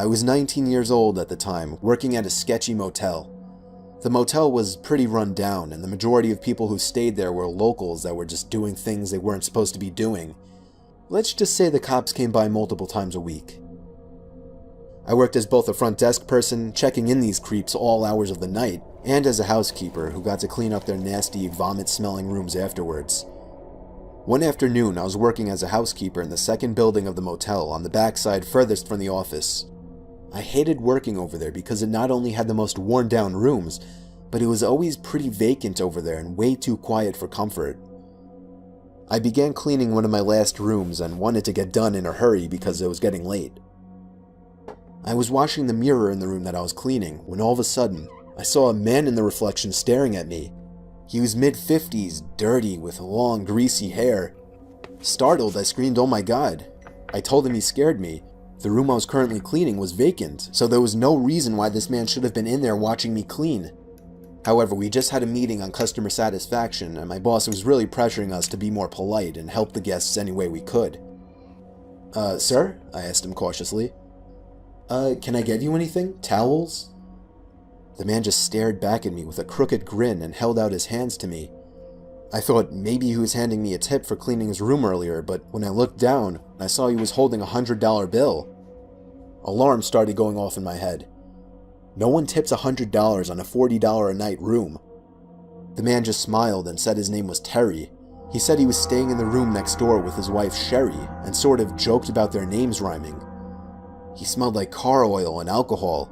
I was 19 years old at the time, working at a sketchy motel. The motel was pretty run down, and the majority of people who stayed there were locals that were just doing things they weren't supposed to be doing. Let's just say the cops came by multiple times a week. I worked as both a front desk person, checking in these creeps all hours of the night, and as a housekeeper who got to clean up their nasty, vomit-smelling rooms afterwards. One afternoon, I was working as a housekeeper in the second building of the motel on the backside furthest from the office. I hated working over there because it not only had the most worn-down rooms, but it was always pretty vacant over there and way too quiet for comfort. I began cleaning one of my last rooms and wanted to get done in a hurry because it was getting late. I was washing the mirror in the room that I was cleaning when all of a sudden, I saw a man in the reflection staring at me. He was mid-50s, dirty, with long, greasy hair. Startled, I screamed, "Oh my God." I told him he scared me. The room I was currently cleaning was vacant, so there was no reason why this man should have been in there watching me clean. However, we just had a meeting on customer satisfaction, and my boss was really pressuring us to be more polite and help the guests any way we could. Sir?" I asked him cautiously. Can I get you anything? Towels?" The man just stared back at me with a crooked grin and held out his hands to me. I thought maybe he was handing me a tip for cleaning his room earlier, but when I looked down, I saw he was holding a $100 bill. Alarms started going off in my head. No one tips $100 on a $40 a night room. The man just smiled and said his name was Terry. He said he was staying in the room next door with his wife Sherry and sort of joked about their names rhyming. He smelled like car oil and alcohol.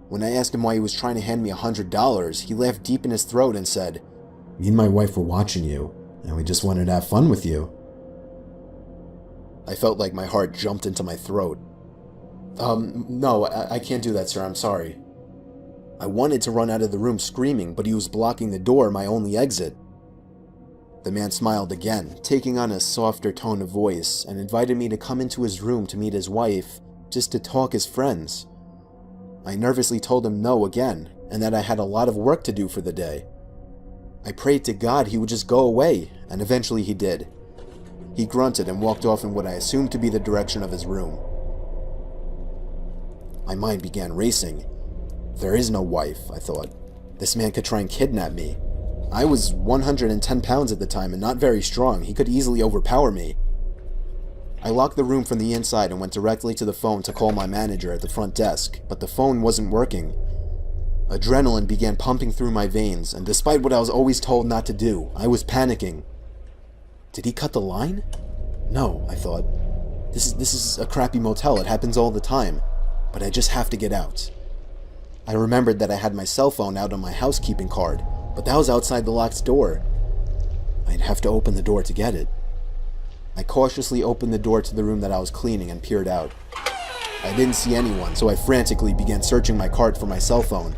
When I asked him why he was trying to hand me $100, he laughed deep in his throat and said, "Me and my wife were watching you, and we just wanted to have fun with you." I felt like my heart jumped into my throat. No, I can't do that, sir, I'm sorry." I wanted to run out of the room screaming, but he was blocking the door, my only exit. The man smiled again, taking on a softer tone of voice, and invited me to come into his room to meet his wife, just to talk as friends. I nervously told him no again, and that I had a lot of work to do for the day. I prayed to God he would just go away, and eventually he did. He grunted and walked off in what I assumed to be the direction of his room. My mind began racing. There is no wife, I thought. This man could try and kidnap me. I was 110 pounds at the time and not very strong. He could easily overpower me. I locked the room from the inside and went directly to the phone to call my manager at the front desk, but the phone wasn't working. Adrenaline began pumping through my veins, and despite what I was always told not to do, I was panicking. Did he cut the line? No, I thought. This is a crappy motel. It happens all the time. But I just have to get out. I remembered that I had my cell phone out on my housekeeping card, but that was outside the locked door. I'd have to open the door to get it. I cautiously opened the door to the room that I was cleaning and peered out. I didn't see anyone, so I frantically began searching my cart for my cell phone.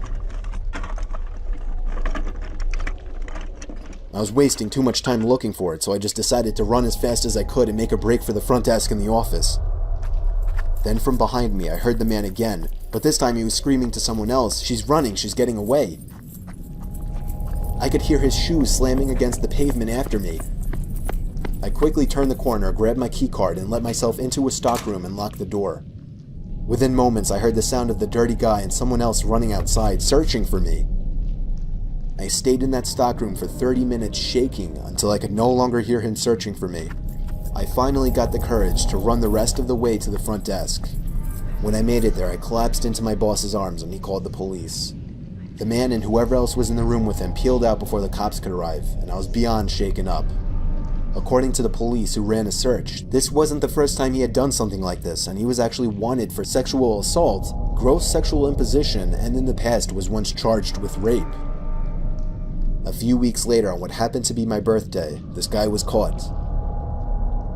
I was wasting too much time looking for it, so I just decided to run as fast as I could and make a break for the front desk in the office. Then from behind me, I heard the man again, but this time he was screaming to someone else, "She's running, she's getting away." I could hear his shoes slamming against the pavement after me. I quickly turned the corner, grabbed my keycard, and let myself into a stockroom and locked the door. Within moments, I heard the sound of the dirty guy and someone else running outside, searching for me. I stayed in that stockroom for 30 minutes shaking until I could no longer hear him searching for me. I finally got the courage to run the rest of the way to the front desk. When I made it there, I collapsed into my boss's arms and he called the police. The man and whoever else was in the room with him peeled out before the cops could arrive, and I was beyond shaken up. According to the police who ran a search, this wasn't the first time he had done something like this, and he was actually wanted for sexual assault, gross sexual imposition, and in the past was once charged with rape. A few weeks later, on what happened to be my birthday, this guy was caught.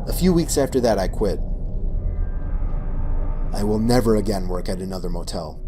A few weeks after that, I quit. I will never again work at another motel.